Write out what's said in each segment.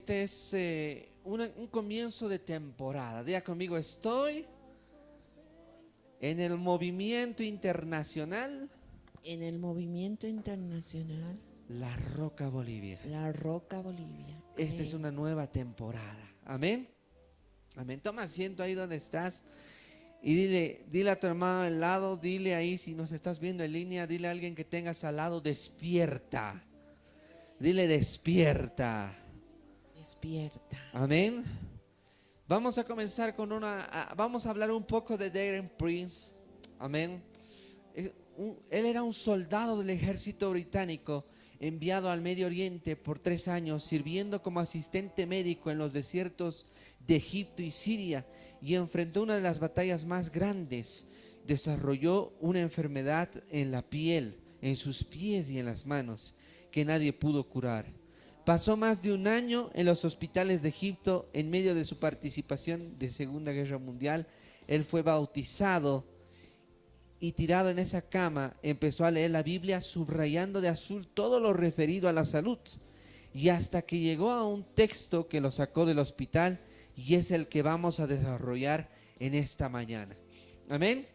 este es un comienzo de temporada. Diga conmigo, estoy en el movimiento internacional En el movimiento internacional La Roca Bolivia. La Roca Bolivia. Esta es Amén. una nueva temporada. Amén. Amén. Toma asiento ahí donde estás y dile a tu hermano al lado, dile ahí si nos estás viendo en línea, dile a alguien que tengas al lado, despierta. Dile despierta. Despierta. Amén. Vamos a comenzar con vamos a hablar un poco de Darren Prince. Amén. Él era un soldado del ejército británico enviado al Medio Oriente por 3 años, sirviendo como asistente médico en los desiertos de Egipto y Siria, y enfrentó una de las batallas más grandes. Desarrolló una enfermedad en la piel, en sus pies y en las manos, que nadie pudo curar. Pasó más de un año en los hospitales de Egipto en medio de su participación de Segunda Guerra Mundial. Él fue bautizado y tirado en esa cama empezó a leer la Biblia, subrayando de azul todo lo referido a la salud, y hasta que llegó a un texto que lo sacó del hospital, y es el que vamos a desarrollar en esta mañana. Amén.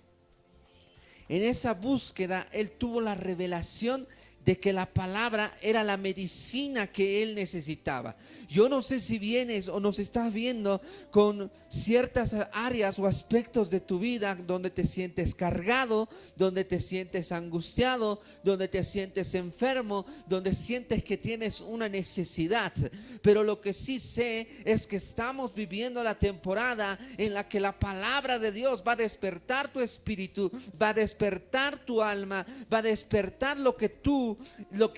En esa búsqueda él tuvo la revelación de que la palabra era la medicina que él necesitaba. Yo no sé si vienes o nos estás viendo con ciertas áreas o aspectos de tu vida donde te sientes cargado, donde te sientes angustiado, donde te sientes enfermo, donde sientes que tienes una necesidad. Pero lo que sí sé es que estamos viviendo la temporada en la que la palabra de Dios va a despertar tu espíritu, va a despertar tu alma, va a despertar lo que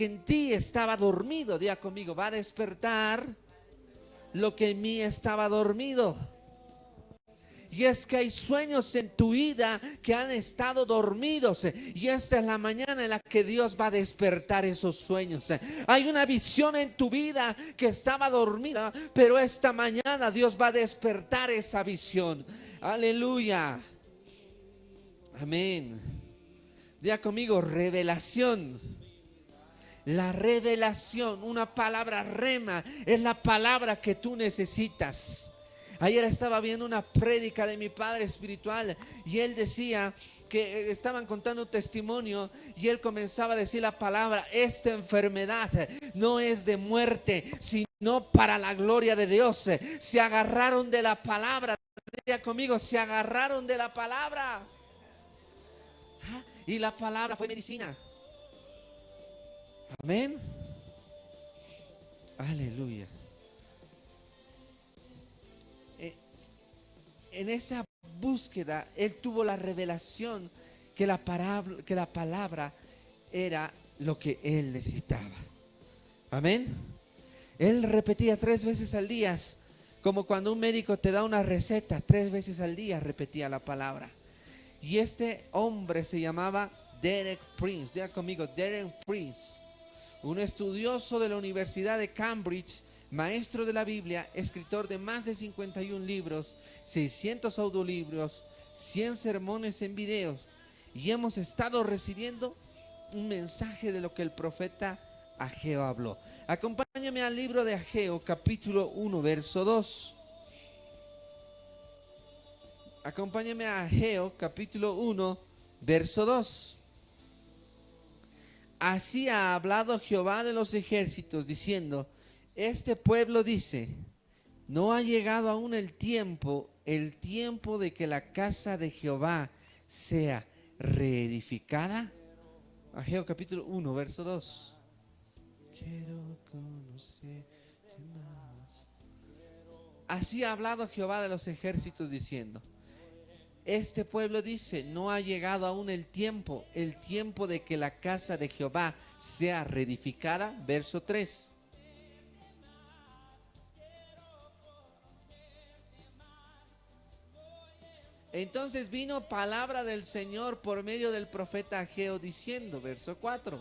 en ti estaba dormido. Diga conmigo, va a despertar lo que en mí estaba dormido. Y es que hay sueños en tu vida que han estado dormidos, y esta es la mañana en la que Dios va a despertar esos sueños. Hay una visión en tu vida que estaba dormida, pero esta mañana Dios va a despertar esa visión. Aleluya. Amén. Diga conmigo, revelación. La revelación, una palabra rema, es la palabra que tú necesitas. Ayer estaba viendo una prédica de mi padre espiritual y él decía que estaban contando un testimonio y él comenzaba a decir la palabra: esta enfermedad no es de muerte, sino para la gloria de Dios. Se agarraron de la palabra. Diga conmigo, se agarraron de la palabra. Y la palabra fue medicina. Amén. Aleluya. En esa búsqueda él tuvo la revelación que la palabra era lo que él necesitaba. Amén. Él repetía 3 veces al día, como cuando un médico te da una receta. 3 veces al día repetía la palabra. Y este hombre se llamaba Derek Prince. Diga conmigo, Derek Prince. Un estudioso de la Universidad de Cambridge, maestro de la Biblia, escritor de más de 51 libros, 600 audiolibros, 100 sermones en videos. Y hemos estado recibiendo un mensaje de lo que el profeta Ageo habló. Acompáñame al libro de Ageo, capítulo 1, verso 2. Acompáñame a Ageo, capítulo 1, verso 2. Así ha hablado Jehová de los ejércitos, diciendo: este pueblo dice, no ha llegado aún el tiempo de que la casa de Jehová sea reedificada. Ageo capítulo 1, verso 2. Quiero conocerte más. Así ha hablado Jehová de los ejércitos, diciendo: este pueblo dice, no ha llegado aún el tiempo de que la casa de Jehová sea reedificada. Verso 3. Entonces vino palabra del Señor por medio del profeta Ageo diciendo, verso 4: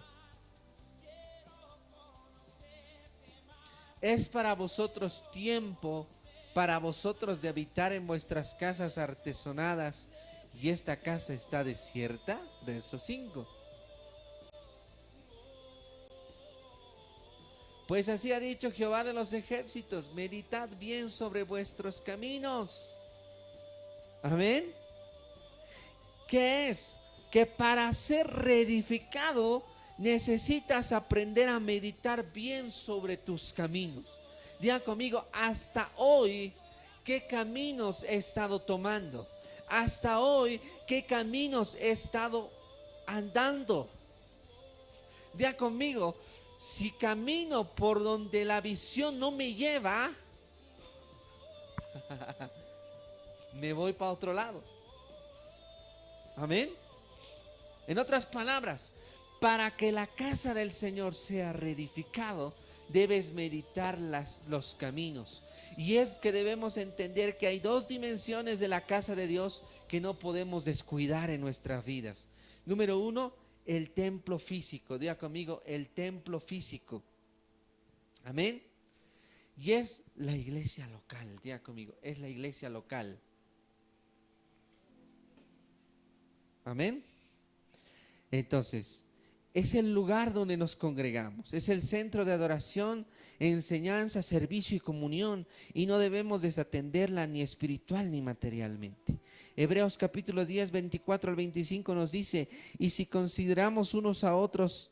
es para vosotros tiempo, para vosotros de habitar en vuestras casas artesonadas, y esta casa está desierta. Verso 5. Pues así ha dicho Jehová de los ejércitos, meditad bien sobre vuestros caminos. Amén. ¿Qué es? Que para ser reedificado necesitas aprender a meditar bien sobre tus caminos. Diga conmigo, hasta hoy, ¿qué caminos he estado tomando? Hasta hoy, ¿qué caminos he estado andando? Diga conmigo, si camino por donde la visión no me lleva, me voy para otro lado. Amén. En otras palabras, para que la casa del Señor sea reedificado, debes meditar los caminos. Y es que debemos entender que hay dos dimensiones de la casa de Dios que no podemos descuidar en nuestras vidas. Número uno, el templo físico. Diga conmigo, el templo físico. Amén. Y es la iglesia local. Diga conmigo, es la iglesia local. Amén. Entonces, es el lugar donde nos congregamos, es el centro de adoración, enseñanza, servicio y comunión, y no debemos desatenderla ni espiritual ni materialmente. Hebreos capítulo 10, 24 al 25 nos dice: y si consideramos unos a otros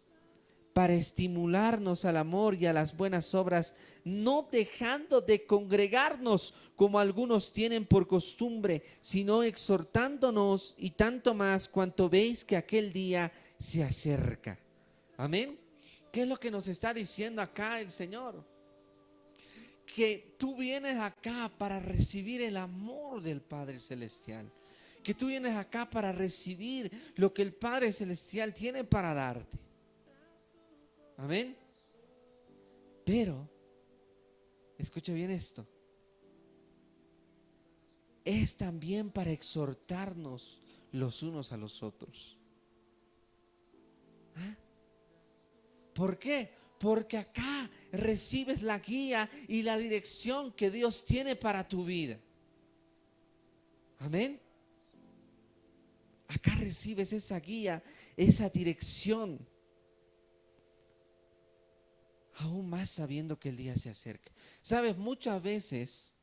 para estimularnos al amor y a las buenas obras, no dejando de congregarnos como algunos tienen por costumbre, sino exhortándonos, y tanto más cuanto veis que aquel día se acerca. Amén. ¿Qué es lo que nos está diciendo acá el Señor? Que tú vienes acá para recibir el amor del Padre Celestial, que tú vienes acá para recibir lo que el Padre Celestial tiene para darte. Amén. Pero, escucha bien esto, es también para exhortarnos los unos a los otros. ¿Ah? ¿Por qué? Porque acá recibes la guía y la dirección que Dios tiene para tu vida. Amén. Acá recibes esa guía, esa dirección. Aún más sabiendo que el día se acerca. Sabes, muchas veces,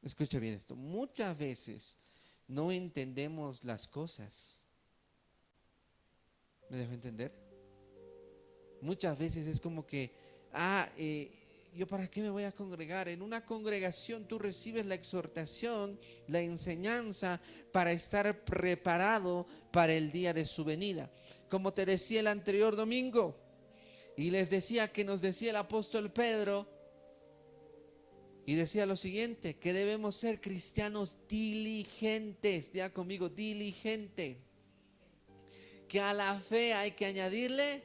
escucha bien esto, muchas veces no entendemos las cosas. ¿Me dejo entender? Muchas veces es como que, ¿yo para qué me voy a congregar? En una congregación tú recibes la exhortación, la enseñanza para estar preparado para el día de su venida. Como te decía el anterior domingo, y les decía que nos decía el apóstol Pedro, y decía lo siguiente, que debemos ser cristianos diligentes. Diga conmigo, diligente. Que a la fe hay que añadirle,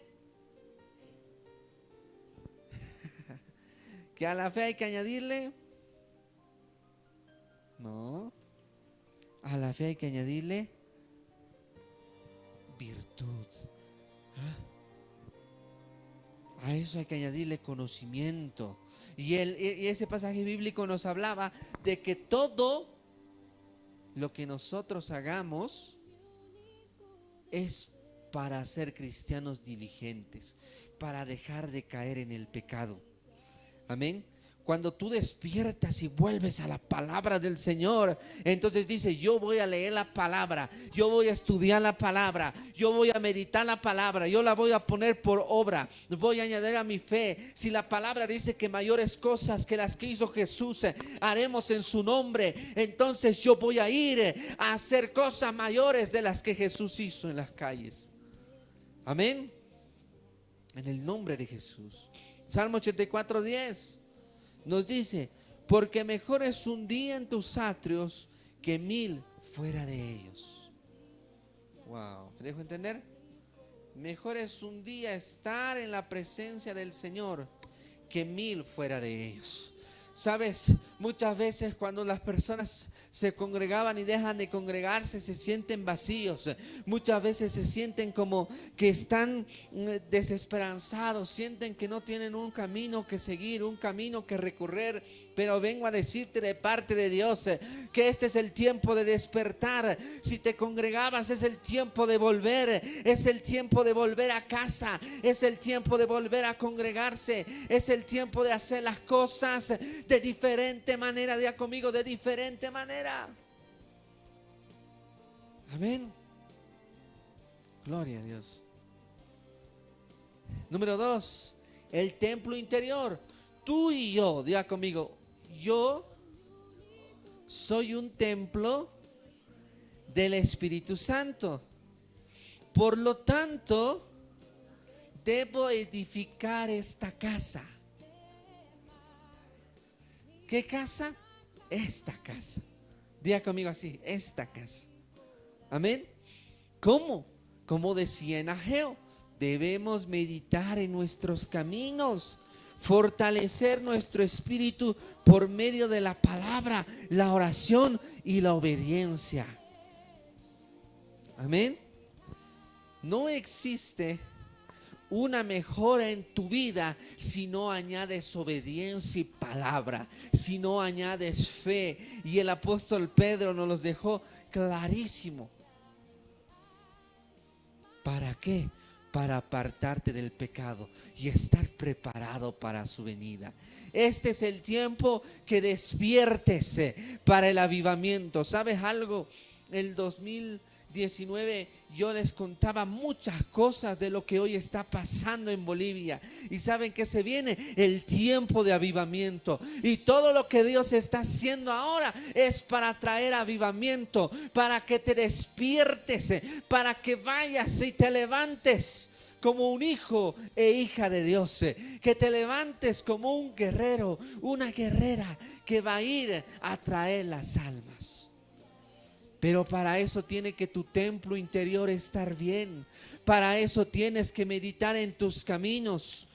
que a la fe hay que añadirle, no, a la fe hay que añadirle virtud. A eso hay que añadirle conocimiento. Y ese pasaje bíblico nos hablaba de que todo lo que nosotros hagamos es para ser cristianos diligentes, para dejar de caer en el pecado. Amén. Cuando tú despiertas y vuelves a la palabra del Señor, entonces dice: yo voy a leer la palabra, yo voy a estudiar la palabra, yo voy a meditar la palabra, yo la voy a poner por obra, voy a añadir a mi fe. Si la palabra dice que mayores cosas que las que hizo Jesús haremos en su nombre, entonces yo voy a ir a hacer cosas mayores de las que Jesús hizo en las calles. Amén. En el nombre de Jesús. Salmo 84:10 nos dice: porque mejor es un día en tus atrios que 1000 fuera de ellos. Wow, ¿me dejo entender? Mejor es un día estar en la presencia del Señor que 1000 fuera de ellos. Sabes, Muchas veces cuando las personas se congregaban y dejan de congregarse, se sienten vacíos. Muchas veces se sienten como que están desesperanzados, sienten que no tienen un camino que seguir, un camino que recorrer. Pero vengo a decirte de parte de Dios que este es el tiempo de despertar. Si te congregabas, es el tiempo de volver, es el tiempo de volver a casa, es el tiempo de volver a congregarse, es el tiempo de hacer las cosas de diferente manera. Diga conmigo, de diferente manera. Amén. Gloria a Dios. Número 2, el templo interior. Tú y yo, diga conmigo, yo soy un templo del Espíritu Santo. Por lo tanto, debo edificar esta casa. ¿Qué casa? Esta casa. Diga conmigo así, esta casa. Amén. ¿Cómo? Como decía en Ageo, debemos meditar en nuestros caminos, fortalecer nuestro espíritu por medio de la palabra, la oración y la obediencia. Amén. No existe una mejora en tu vida si no añades obediencia y palabra, si no añades fe. Y el apóstol Pedro nos los dejó clarísimo. ¿Para qué? Para apartarte del pecado y estar preparado para su venida. Este es el tiempo que despiertes para el avivamiento. ¿Sabes algo? El 2019 yo les contaba muchas cosas de lo que hoy está pasando en Bolivia. Y saben que se viene el tiempo de avivamiento. Y todo lo que Dios está haciendo ahora es para traer avivamiento, para que te despiertes, para que vayas y te levantes como un hijo e hija de Dios, que te levantes como un guerrero, una guerrera que va a ir a traer las almas. Pero para eso tiene que tu templo interior estar bien. Para eso tienes que meditar en tus caminos.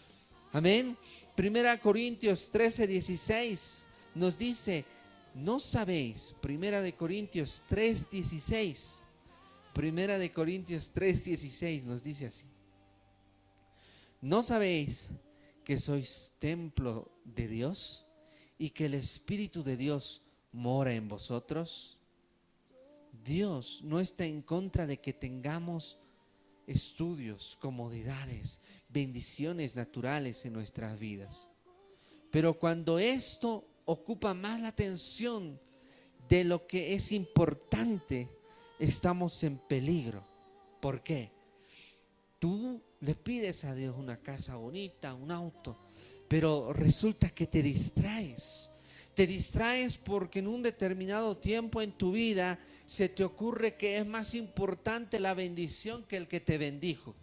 Amén. 1 Corintios 13:16 nos dice, ¿no sabéis? 1 Corintios 3:16. 1 Corintios 3:16 nos dice así. ¿No sabéis que sois templo de Dios y que el Espíritu de Dios mora en vosotros? Dios no está en contra de que tengamos estudios, comodidades, bendiciones naturales en nuestras vidas. Pero cuando esto ocupa más la atención de lo que es importante, estamos en peligro. ¿Por qué? Tú le pides a Dios una casa bonita, un auto, pero resulta que te distraes. Te distraes porque en un determinado tiempo en tu vida se te ocurre que es más importante la bendición que el que te bendijo.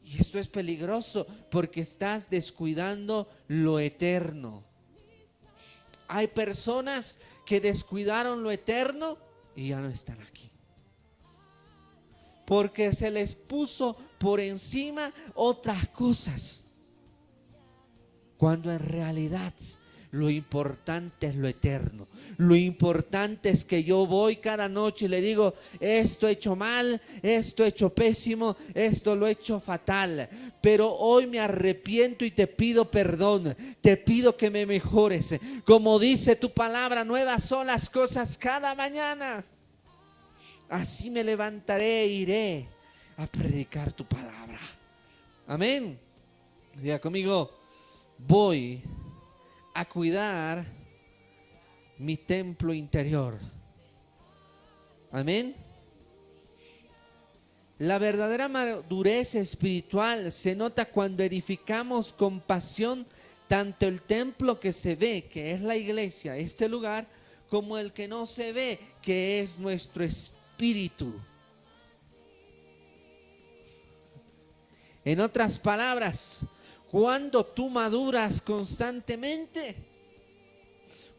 Y esto es peligroso porque estás descuidando lo eterno. Hay personas que descuidaron lo eterno y ya no están aquí. Porque se les puso por encima otras cosas. Cuando en realidad lo importante es lo eterno. Lo importante es que yo voy cada noche y le digo, esto he hecho mal, esto he hecho pésimo, esto lo he hecho fatal. Pero hoy me arrepiento y te pido perdón. Te pido que me mejores. Como dice tu palabra, nuevas son las cosas cada mañana. Así me levantaré e iré a predicar tu palabra. Amén. Diga conmigo, voy a cuidar mi templo interior. Amén. La verdadera madurez espiritual se nota cuando edificamos con pasión tanto el templo que se ve, que es la iglesia, este lugar, como el que no se ve, que es nuestro espíritu. En otras palabras, cuando tú maduras constantemente,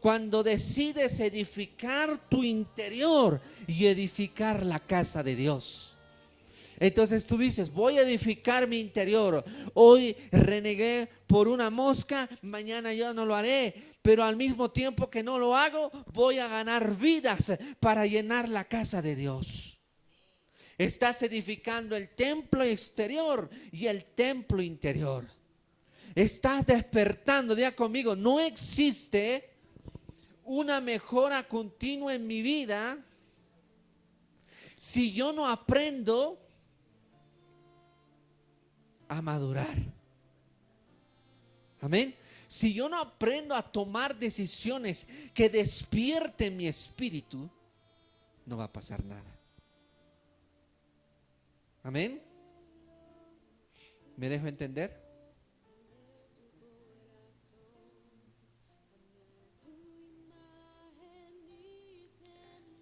cuando decides edificar tu interior y edificar la casa de Dios, Entonces tú dices, voy a edificar mi interior. Hoy renegué por una mosca, mañana ya no lo haré. Pero al mismo tiempo que no lo hago, voy a ganar vidas para llenar la casa de Dios. Estás edificando el templo exterior y el templo interior. Estás despertando, diga conmigo, no existe una mejora continua en mi vida si yo no aprendo a madurar. Amén. Si yo no aprendo a tomar decisiones que despierten mi espíritu, no va a pasar nada. Amén. ¿Me dejo entender?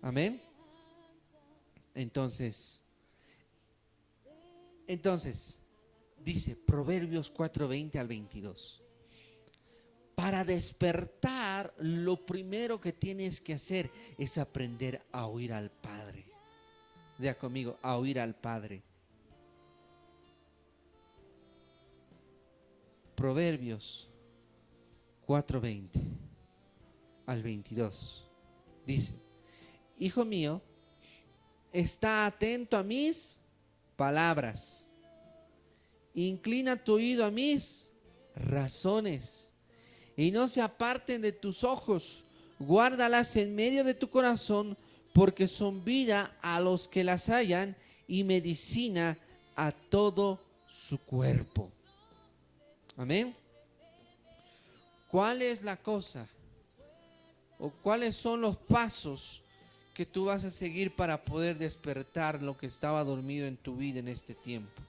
Amén. Entonces, dice Proverbios 4:20 al 22. Para despertar, lo primero que tienes que hacer es aprender a oír al Padre. Diga conmigo, a oír al Padre. Proverbios 4:20 al 22. Dice, hijo mío, está atento a mis palabras. Inclina tu oído a mis razones y no se aparten de tus ojos. Guárdalas en medio de tu corazón, porque son vida a los que las hallan y medicina a todo su cuerpo. Amén. ¿Cuál es la cosa? ¿O cuáles son los pasos que tú vas a seguir para poder despertar lo que estaba dormido en tu vida en este tiempo?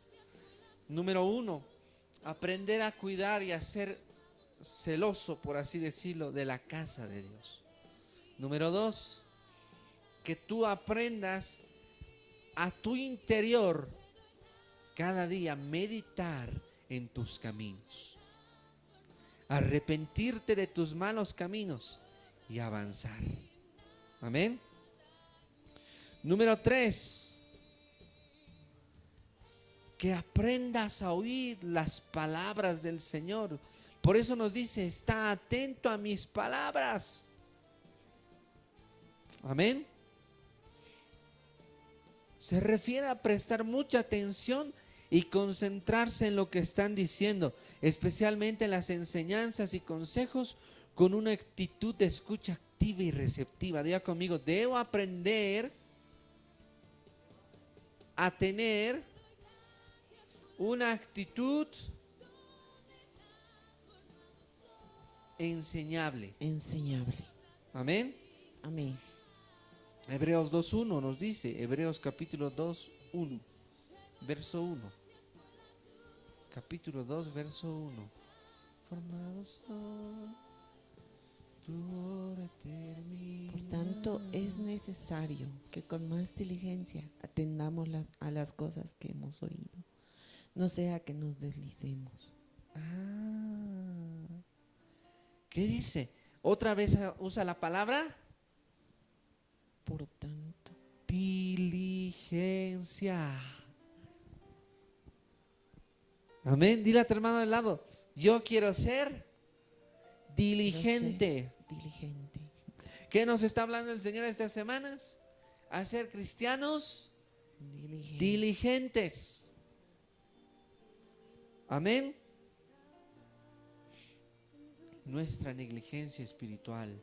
Número 1, aprender a cuidar y a ser celoso, por así decirlo, de la casa de Dios. Número 2, que tú aprendas a tu interior cada día meditar en tus caminos, arrepentirte de tus malos caminos y avanzar. Amén. Número 3, que aprendas a oír las palabras del Señor. Por eso nos dice, está atento a mis palabras. Amén. Se refiere a prestar mucha atención y concentrarse en lo que están diciendo, especialmente en las enseñanzas y consejos, con una actitud de escucha activa y receptiva. Diga conmigo, debo aprender a tener una actitud enseñable. Amén. Amén. Hebreos 2:1 nos dice, Hebreos capítulo 2:1, verso 1. Capítulo 2, verso 1. Formados son, tu obra termina. Por tanto, es necesario que con más diligencia atendamos a las cosas que hemos oído, no sea que nos deslicemos. ¿Qué dice? Otra vez usa la palabra Por tanto, diligencia. Amén. Dile a tu hermano al lado, yo quiero ser diligente. diligente. ¿Qué nos está hablando el Señor estas semanas? A ser cristianos diligentes. Amén. Nuestra negligencia espiritual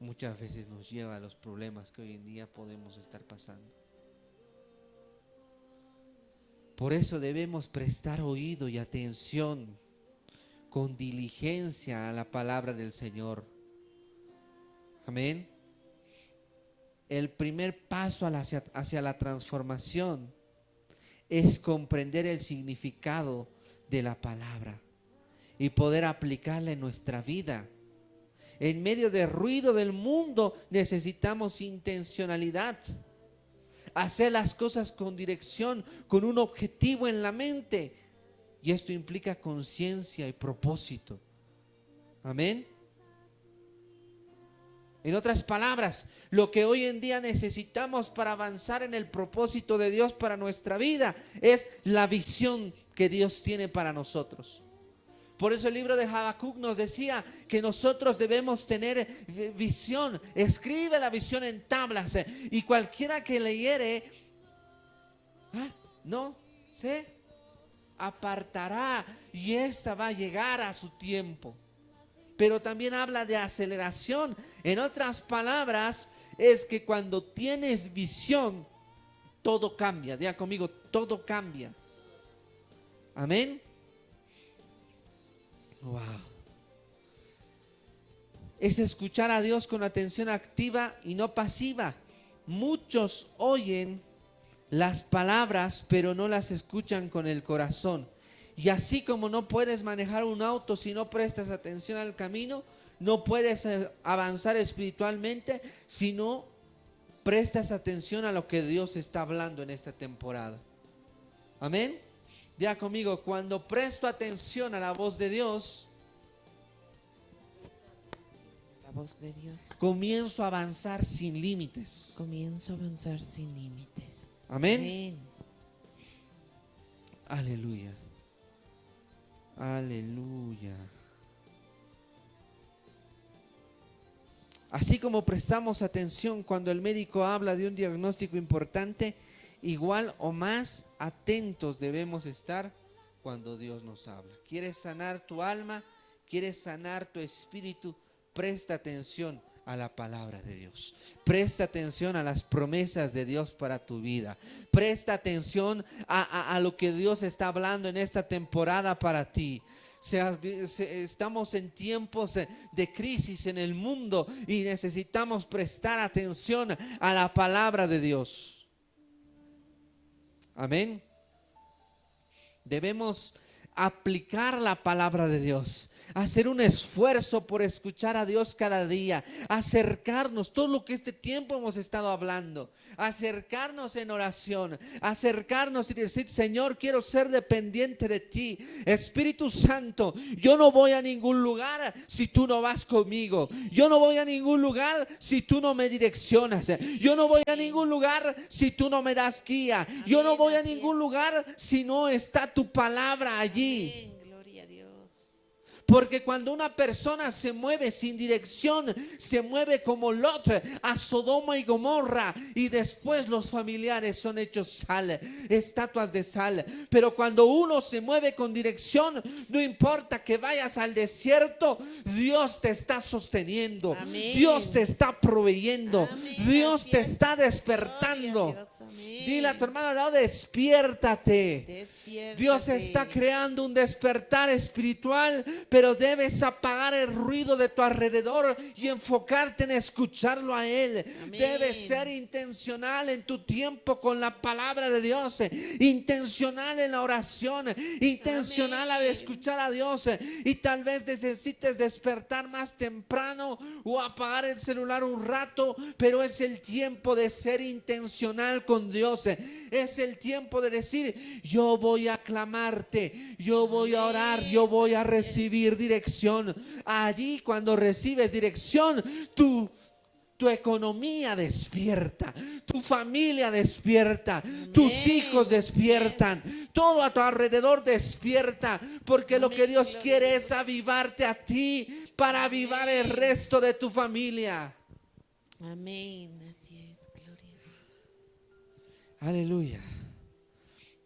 muchas veces nos lleva a los problemas que hoy en día podemos estar pasando. Por eso debemos prestar oído y atención con diligencia a la palabra del Señor. Amén. El primer paso hacia la transformación es comprender el significado de la palabra y poder aplicarla en nuestra vida. En medio del ruido del mundo necesitamos intencionalidad. Hacer las cosas con dirección, con un objetivo en la mente. Y esto implica conciencia y propósito. Amén. En otras palabras, lo que hoy en día necesitamos para avanzar en el propósito de Dios para nuestra vida es la visión que Dios tiene para nosotros. Por eso el libro de Habacuc nos decía que nosotros debemos tener visión. Escribe la visión en tablas y cualquiera que leyere, no se apartará y esta va a llegar a su tiempo. Pero también habla de aceleración. En otras palabras, es que cuando tienes visión, todo cambia. Diga conmigo, todo cambia. Amén. Wow. Es escuchar a Dios con atención activa y no pasiva. Muchos oyen las palabras, pero no las escuchan con el corazón. Y así como no puedes manejar un auto si no prestas atención al camino, no puedes avanzar espiritualmente si no prestas atención a lo que Dios está hablando en esta temporada. Amén. Diga conmigo, cuando presto atención a la voz de Dios, comienzo a avanzar sin límites. Comienzo a avanzar sin límites. Amén. Amén. Aleluya. Aleluya. Así como prestamos atención cuando el médico habla de un diagnóstico importante, igual o más atentos debemos estar cuando Dios nos habla. ¿Quieres sanar tu alma? ¿Quieres sanar tu espíritu? Presta atención a la palabra de Dios. Presta atención a las promesas de Dios para tu vida. Presta atención a lo que Dios está hablando en esta temporada para ti. Estamos en tiempos de crisis en el mundo y necesitamos prestar atención a la palabra de Dios. Amén. Debemos aplicar la palabra de Dios, hacer un esfuerzo por escuchar a Dios cada día, acercarnos, todo lo que este tiempo hemos estado hablando, acercarnos en oración, acercarnos y decir: Señor, quiero ser dependiente de ti. Espíritu Santo, yo no voy a ningún lugar si tú no vas conmigo. Yo no voy a ningún lugar si tú no me direccionas. Yo no voy a ningún lugar si tú no me das guía. Yo no voy a ningún lugar si no está tu palabra allí. Amén. Gloria a Dios. Porque cuando una persona se mueve sin dirección, se mueve como Lot a Sodoma y Gomorra, y después los familiares son hechos sal, estatuas de sal. Pero cuando uno se mueve con dirección, no importa que vayas al desierto, Dios te está sosteniendo. Amén. Dios te está proveyendo. Amén. Dios Así te es. está Gloria a despertando. Dios. Amén. Dile a tu hermano al lado: despiértate. Despiértate. Dios está creando un despertar espiritual, pero debes apagar el ruido de tu alrededor y enfocarte en escucharlo a Él. Amén. Debes ser intencional en tu tiempo con la palabra de Dios, intencional en la oración, intencional al Amén. escuchar a Dios. Y tal vez necesites despertar más temprano o apagar el celular un rato, pero es el tiempo de ser intencional con Dios. Es el tiempo de decir: yo voy a clamarte, yo voy a orar, yo voy a recibir dirección. Allí, cuando recibes dirección, tu economía despierta, tu familia despierta, tus hijos despiertan, todo a tu alrededor despierta, porque lo que Dios quiere es avivarte a ti para avivar el resto de tu familia. Amén. Así es. Gloria a Dios. Aleluya.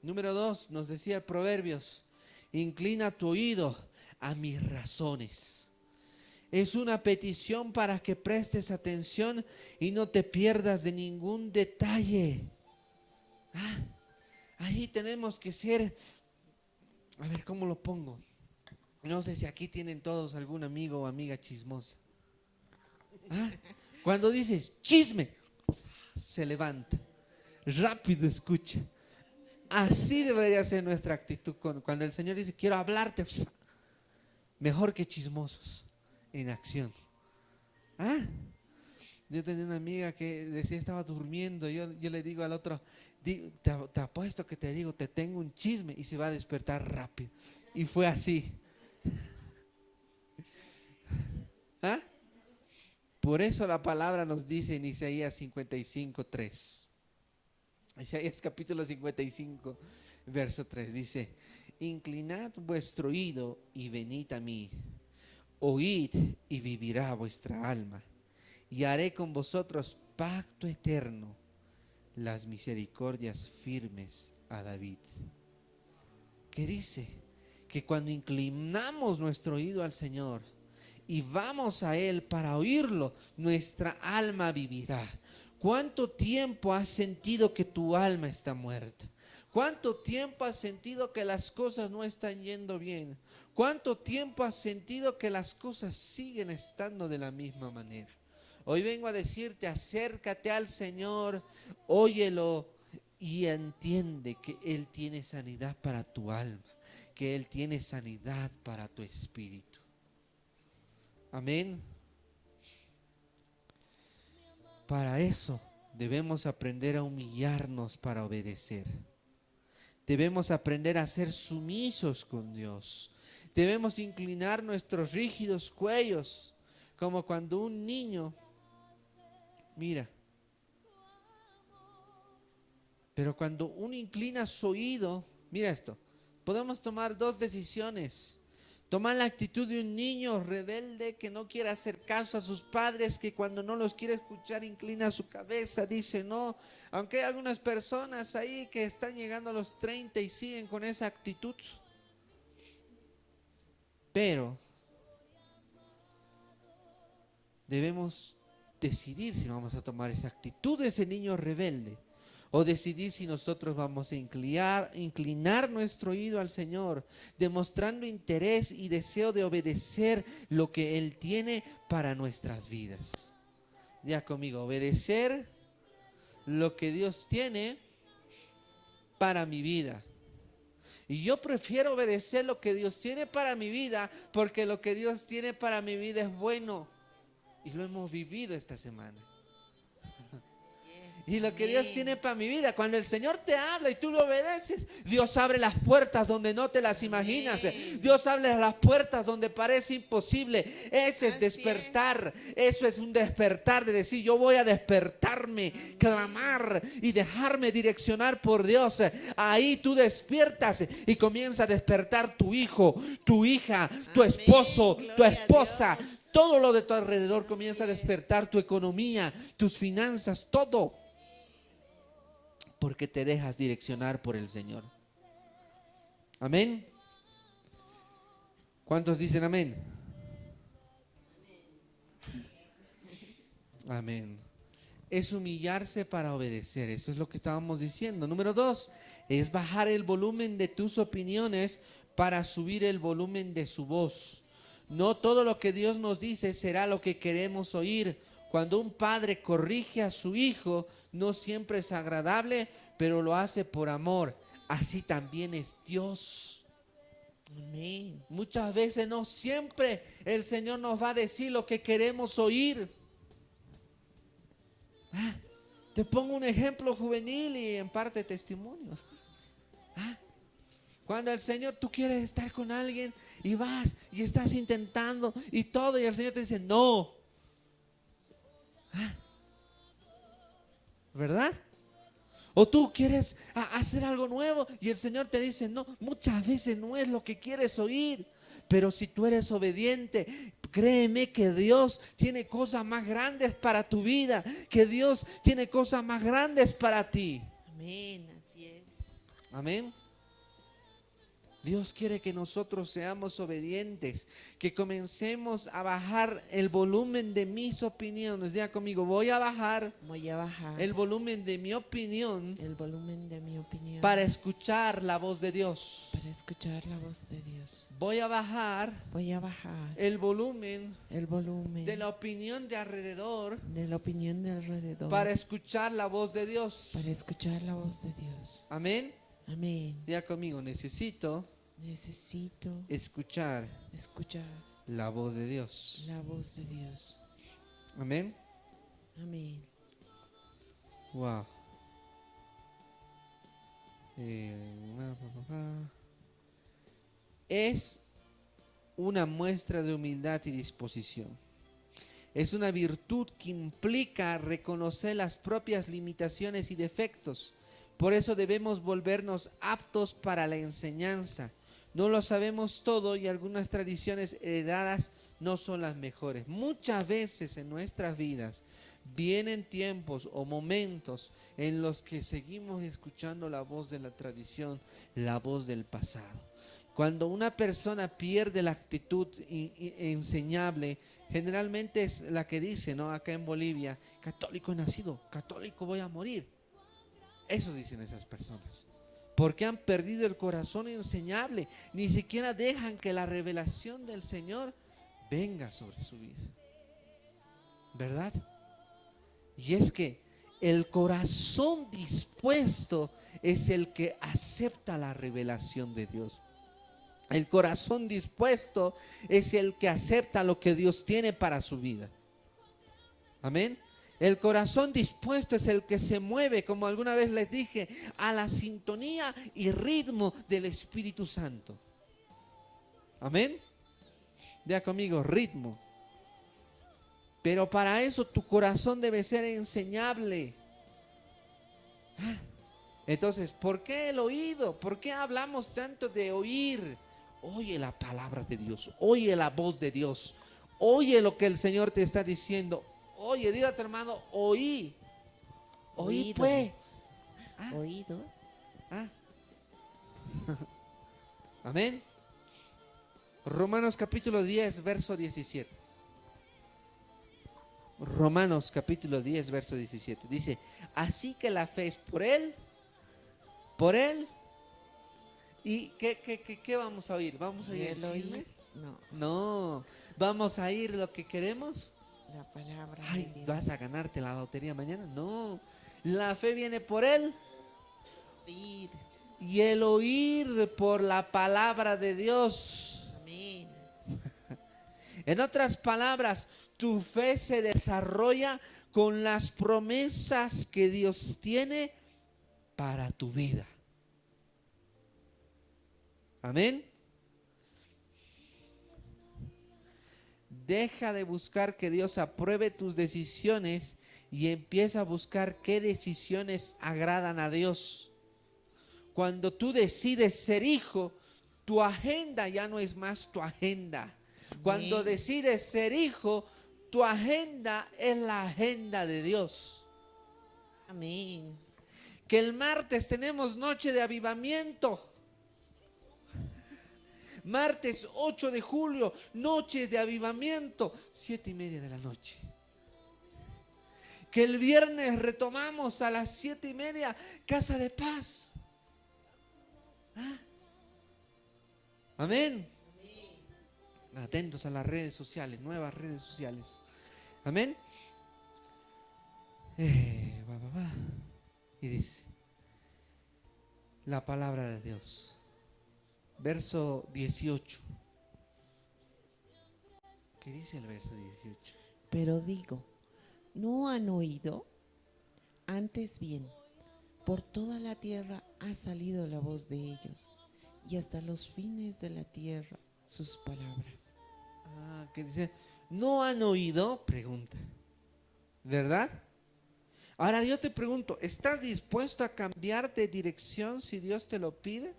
Número 2, nos decía Proverbios: inclina tu oído a mis razones. Es una petición para que prestes atención y no te pierdas de ningún detalle. Ahí tenemos que ser, a ver cómo lo pongo. No sé si aquí tienen todos algún amigo o amiga chismosa. Cuando dices chisme, se levanta, rápido escucha. Así debería ser nuestra actitud cuando el Señor dice: quiero hablarte. Mejor que chismosos, en acción. Yo tenía una amiga que decía, estaba durmiendo. Yo le digo al otro: te apuesto que te digo, te tengo un chisme, y se va a despertar rápido. Y fue así. Por eso la palabra nos dice en Isaías 55:3. Isaías capítulo 55, verso 3 dice: inclinad vuestro oído y venid a mí, oíd y vivirá vuestra alma, y haré con vosotros pacto eterno, las misericordias firmes a David. ¿Qué dice? Que cuando inclinamos nuestro oído al Señor y vamos a Él para oírlo, nuestra alma vivirá. ¿Cuánto tiempo has sentido que tu alma está muerta? ¿Cuánto tiempo has sentido que las cosas no están yendo bien? ¿Cuánto tiempo has sentido que las cosas siguen estando de la misma manera? Hoy vengo a decirte, acércate al Señor, óyelo y entiende que Él tiene sanidad para tu alma, que Él tiene sanidad para tu espíritu. Amén. Para eso debemos aprender a humillarnos para obedecer. Debemos aprender a ser sumisos con Dios. Debemos inclinar nuestros rígidos cuellos, como cuando un niño, mira, pero cuando uno inclina su oído, mira esto, podemos tomar dos decisiones. Tomar la actitud de un niño rebelde que no quiere hacer caso a sus padres, que cuando no los quiere escuchar inclina su cabeza, dice no. Aunque hay algunas personas ahí que están llegando a los 30 y siguen con esa actitud. Pero debemos decidir si vamos a tomar esa actitud de ese niño rebelde, o decidir si nosotros vamos a inclinar nuestro oído al Señor, demostrando interés y deseo de obedecer lo que Él tiene para nuestras vidas. Diga conmigo, obedecer lo que Dios tiene para mi vida. Y yo prefiero obedecer lo que Dios tiene para mi vida, porque lo que Dios tiene para mi vida es bueno. Y lo hemos vivido esta semana. Y lo que Dios tiene para mi vida, cuando el Señor te habla y tú lo obedeces, Dios abre las puertas donde no te las imaginas. Dios abre las puertas donde parece imposible. Ese es despertar. Eso es un despertar de decir, yo voy a despertarme, clamar y dejarme direccionar por Dios. Ahí tú despiertas y comienza a despertar tu hijo, tu hija, tu esposo, tu esposa. Todo lo de tu alrededor comienza a despertar, tu economía, tus finanzas, todo. Porque te dejas direccionar por el Señor. Amén. ¿Cuántos dicen amén? Amén. Es humillarse para obedecer. Eso es lo que estábamos diciendo. Número 2, es bajar el volumen de tus opiniones para subir el volumen de su voz. No todo lo que Dios nos dice será lo que queremos oír. Cuando un padre corrige a su hijo, no siempre es agradable, pero lo hace por amor. Así también es Dios. Amén. Muchas veces no siempre el Señor nos va a decir lo que queremos oír. Te pongo un ejemplo juvenil y en parte testimonio. Cuando el Señor, tú quieres estar con alguien y vas y estás intentando y todo, y el Señor te dice no. ¿Verdad? O tú quieres hacer algo nuevo y el Señor te dice no. Muchas veces no es lo que quieres oír, pero si tú eres obediente, créeme que Dios tiene cosas más grandes para tu vida, que Dios tiene cosas más grandes para ti. Amén, así es. Amén. Dios quiere que nosotros seamos obedientes, que comencemos a bajar el volumen de mis opiniones. Diga conmigo, voy a bajar el volumen de mi opinión, el volumen de mi opinión para escuchar la voz de Dios. para escuchar la voz de Dios. Voy a bajar el volumen de la opinión de alrededor de la opinión de alrededor para escuchar la voz de Dios. para escuchar la voz de Dios. Amén. Amén. Diga conmigo, necesito escuchar la voz de Dios. la voz de Dios. Amén. Amén. Wow. Es una muestra de humildad y disposición. Es una virtud que implica reconocer las propias limitaciones y defectos. Por eso debemos volvernos aptos para la enseñanza. No lo sabemos todo y algunas tradiciones heredadas no son las mejores. Muchas veces en nuestras vidas vienen tiempos o momentos en los que seguimos escuchando la voz de la tradición, la voz del pasado. Cuando una persona pierde la actitud enseñable, generalmente es la que dice, ¿no? Acá en Bolivia, católico he nacido, católico voy a morir. Eso dicen esas personas. Porque han perdido el corazón enseñable. Ni siquiera dejan que la revelación del Señor venga sobre su vida. ¿Verdad? Y es que el corazón dispuesto es el que acepta la revelación de Dios. El corazón dispuesto es el que acepta lo que Dios tiene para su vida. Amén. El corazón dispuesto es el que se mueve, como alguna vez les dije, a la sintonía y ritmo del Espíritu Santo. Amén. Diga conmigo, ritmo. Pero para eso tu corazón debe ser enseñable. Entonces, ¿por qué el oído? ¿Por qué hablamos tanto de oír? Oye la palabra de Dios, oye la voz de Dios, oye lo que el Señor te está diciendo. Oye, dile a tu hermano, oí. Oí Oído. pues. Oído. Amén. Romanos capítulo 10, verso 17. Romanos capítulo 10, verso 17. Dice, así que la fe es por Él. ¿Y qué vamos a oír? ¿Vamos a oír el chisme? No. ¿Vamos a oír lo que queremos? La palabra de Ay, Dios. ¿vas a ganarte la lotería mañana? No. La fe viene por Él. Oír. Y el oír por la palabra de Dios. Amén. En otras palabras, tu fe se desarrolla con las promesas que Dios tiene para tu vida. Amén. Deja de buscar que Dios apruebe tus decisiones y empieza a buscar qué decisiones agradan a Dios. Cuando tú decides ser hijo, tu agenda ya no es más tu agenda. Cuando decides ser hijo, tu agenda es la agenda de Dios. Amén. Que el martes tenemos noche de avivamiento. Martes 8 de julio, noches de avivamiento, 7:30 de la noche. Que el viernes retomamos a las 7:30, Casa de Paz. Amén. Atentos a las redes sociales, nuevas redes sociales. Amén. Y dice la palabra de Dios. Verso 18. ¿Qué dice el verso 18? Pero digo, ¿no han oído? Antes bien, por toda la tierra ha salido la voz de ellos, y hasta los fines de la tierra sus palabras. ¿Qué dice? ¿No han oído? Pregunta. ¿Verdad? Ahora yo te pregunto, ¿estás dispuesto a cambiar de dirección si Dios te lo pide?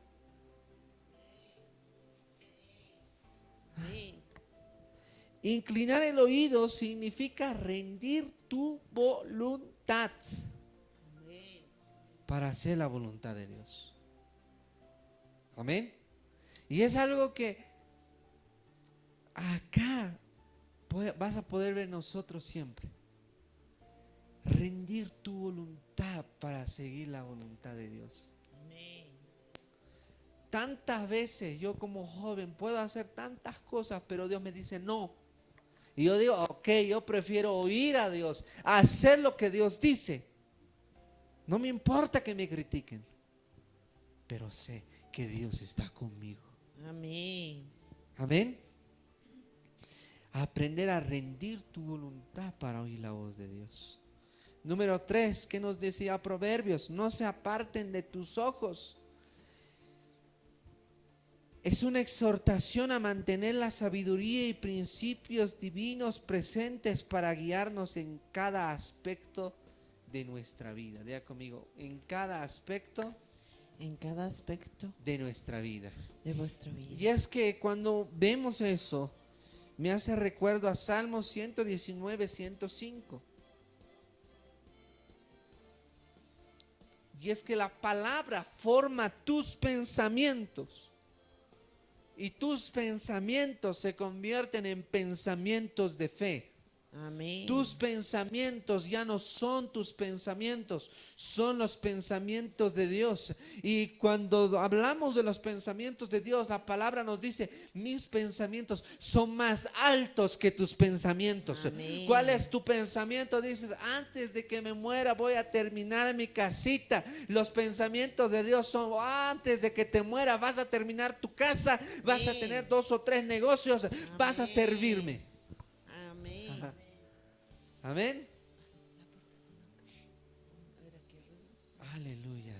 Inclinar el oído significa rendir tu voluntad para hacer la voluntad de Dios. Amén. Y es algo que acá vas a poder ver nosotros siempre. Rendir tu voluntad para seguir la voluntad de Dios. Tantas veces yo como joven puedo hacer tantas cosas, pero Dios me dice no. Y yo digo, ok, yo prefiero oír a Dios, hacer lo que Dios dice. No me importa que me critiquen, pero sé que Dios está conmigo. Amén. Amén. Aprender a rendir tu voluntad para oír la voz de Dios. Número 3, ¿qué nos decía Proverbios? No se aparten de tus ojos. Es una exhortación a mantener la sabiduría y principios divinos presentes para guiarnos en cada aspecto de nuestra vida. Diga conmigo, en cada aspecto En cada aspecto de nuestra vida. de vuestra vida. Y es que cuando vemos eso, me hace recuerdo a Salmos 119, 105. Y es que la palabra forma tus pensamientos. Y tus pensamientos se convierten en pensamientos de fe. Amén. Tus pensamientos ya no son tus pensamientos, son los pensamientos de Dios. Y cuando hablamos de los pensamientos de Dios, la palabra nos dice, mis pensamientos son más altos que tus pensamientos. Amén. ¿Cuál es tu pensamiento? Dices, antes de que me muera voy a terminar mi casita. Los pensamientos de Dios son, antes de que te muera vas a terminar tu casa, vas a Amén. tener 2 o 3 negocios, vas a Amén. servirme. Amén. Ajá. Amén. Aleluya.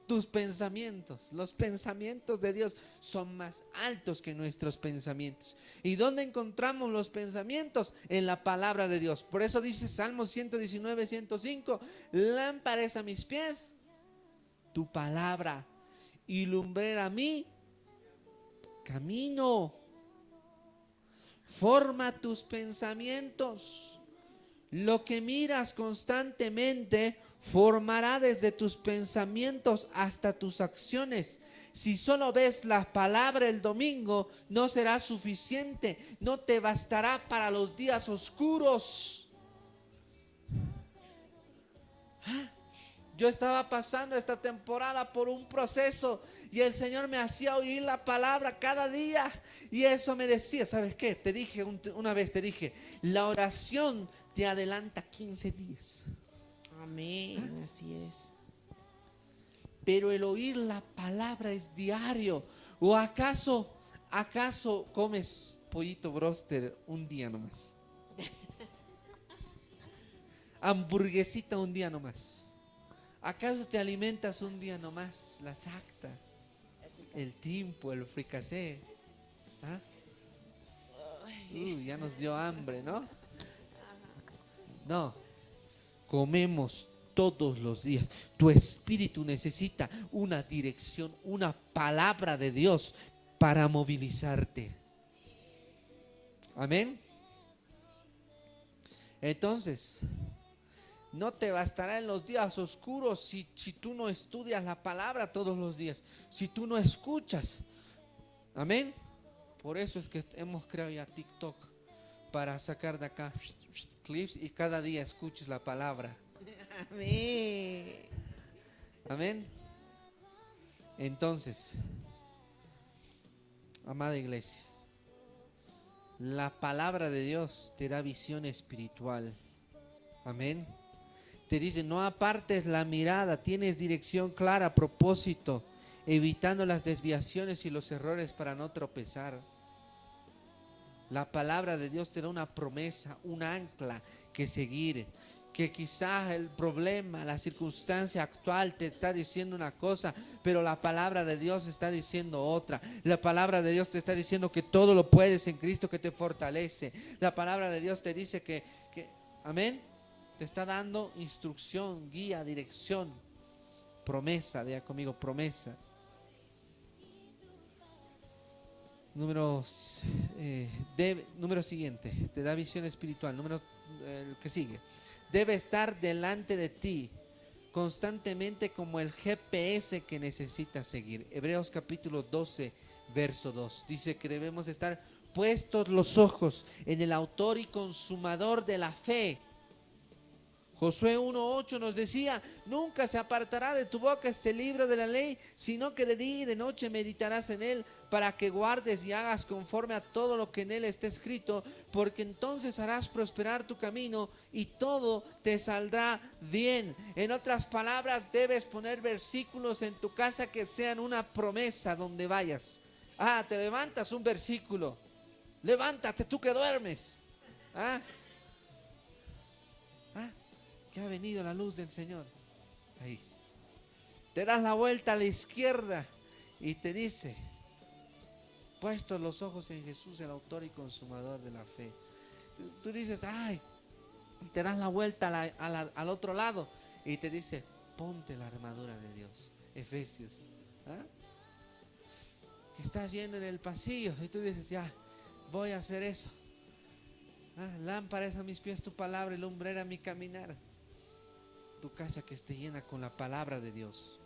Tus pensamientos, los pensamientos de Dios son más altos que nuestros pensamientos. ¿Y dónde encontramos los pensamientos? En la palabra de Dios. Por eso dice Salmos 119, 105, lámpara es a mis pies tu palabra y lumbrera a mí camino. Forma tus pensamientos. Lo que miras constantemente formará desde tus pensamientos hasta tus acciones. Si solo ves la palabra el domingo, no será suficiente, no te bastará para los días oscuros. Yo estaba pasando esta temporada por un proceso y el Señor me hacía oír la palabra cada día. Y eso me decía, ¿sabes qué? Te dije una vez, la oración te adelanta 15 días. Amén. Así es. Pero el oír la palabra es diario. ¿O acaso comes pollito broster un día nomás? Hamburguesita un día nomás. ¿Acaso te alimentas un día nomás? La sacta, el timpo, el fricasé. ¿Ah? Ya nos dio hambre, ¿no? No, comemos todos los días. Tu espíritu necesita una dirección, una palabra de Dios para movilizarte. Amén. Entonces, no te bastará en los días oscuros si tú no estudias la palabra todos los días, si tú no escuchas. Amén. Por eso es que hemos creado ya TikTok, para sacar de acá clips y cada día escuches la palabra. Amén. Amén. Entonces, amada iglesia, la palabra de Dios te da visión espiritual. Amén. Te dice, no apartes la mirada, tienes dirección clara, propósito, evitando las desviaciones y los errores para no tropezar. La palabra de Dios te da una promesa, un ancla que seguir. Que quizás el problema, la circunstancia actual te está diciendo una cosa, pero la palabra de Dios está diciendo otra. La palabra de Dios te está diciendo que todo lo puedes en Cristo que te fortalece. La palabra de Dios te dice que amén, te está dando instrucción, guía, dirección, promesa. Diga conmigo, promesa. Número siguiente, te da visión espiritual. El que sigue. Debe estar delante de ti constantemente como el GPS que necesitas seguir. Hebreos capítulo 12, verso 2. Dice que debemos estar puestos los ojos en el autor y consumador de la fe. Josué 1:8 nos decía, nunca se apartará de tu boca este libro de la ley, sino que de día y de noche meditarás en él, para que guardes y hagas conforme a todo lo que en él está escrito, porque entonces harás prosperar tu camino y todo te saldrá bien. En otras palabras, debes poner versículos en tu casa que sean una promesa donde vayas. Te levantas un versículo. Levántate tú que duermes. Que ha venido la luz del Señor. Ahí. Te das la vuelta a la izquierda y te dice, puestos los ojos en Jesús, el autor y consumador de la fe. Tú dices, ay, te das la vuelta al otro lado y te dice, ponte la armadura de Dios. Efesios. ¿Ah? Estás yendo en el pasillo y tú dices, ya, voy a hacer eso. Lámpara es a mis pies tu palabra y lumbrera mi caminar. Tu casa que esté llena con la palabra de Dios.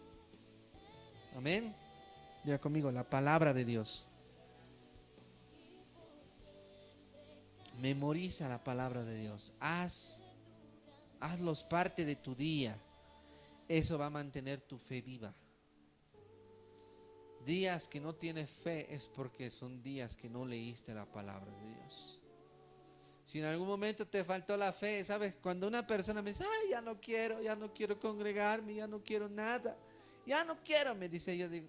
Amén. Diga conmigo, la palabra de Dios. Memoriza la palabra de Dios. Hazlos parte de tu día. Eso va a mantener tu fe viva. Días que no tienes fe es porque son días que no leíste la palabra de Dios. Si en algún momento te faltó la fe, ¿sabes? Cuando una persona me dice, ay, ya no quiero congregarme, ya no quiero nada, ya no quiero, me dice, yo digo,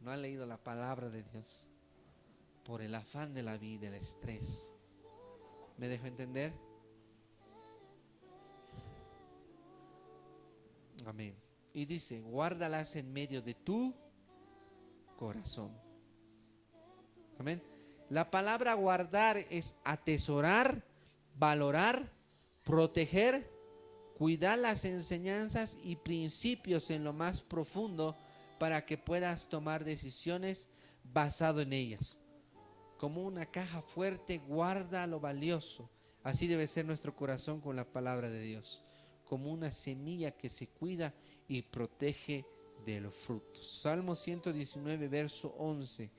no ha leído la palabra de Dios. Por el afán de la vida, el estrés. ¿Me dejo entender? Amén. Y dice, guárdalas en medio de tu corazón. Amén. La palabra guardar es atesorar, valorar, proteger, cuidar las enseñanzas y principios en lo más profundo para que puedas tomar decisiones basado en ellas. Como una caja fuerte guarda lo valioso. Así debe ser nuestro corazón con la palabra de Dios. Como una semilla que se cuida y protege de los frutos. Salmo 119, verso 11.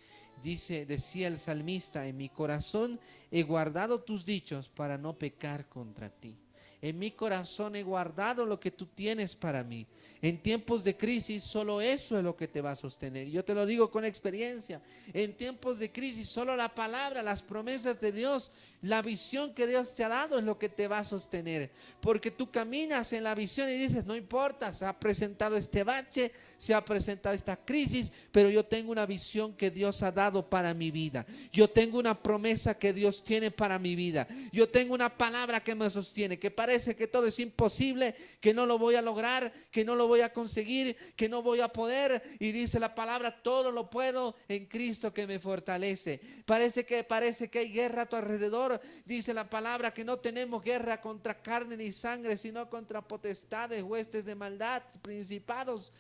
Decía el salmista, en mi corazón he guardado tus dichos para no pecar contra ti. En mi corazón he guardado lo que tú tienes para mí. En tiempos de crisis solo eso es lo que te va a sostener. Yo te lo digo con experiencia. En tiempos de crisis solo la palabra, las promesas de Dios, la visión que Dios te ha dado es lo que te va a sostener. Porque tú caminas en la visión y dices, no importa, se ha presentado este bache, se ha presentado esta crisis, pero yo tengo una visión que Dios ha dado para mi vida. Yo tengo una promesa que Dios tiene para mi vida. Yo tengo una palabra que me sostiene, que parece que todo es imposible, que no lo voy a lograr, que no lo voy a conseguir, que no voy a poder. Y dice la palabra, todo lo puedo en Cristo que me fortalece. Parece que hay guerra a tu alrededor. Dice la palabra que no tenemos guerra contra carne ni sangre, sino contra potestades, huestes de maldad, principados.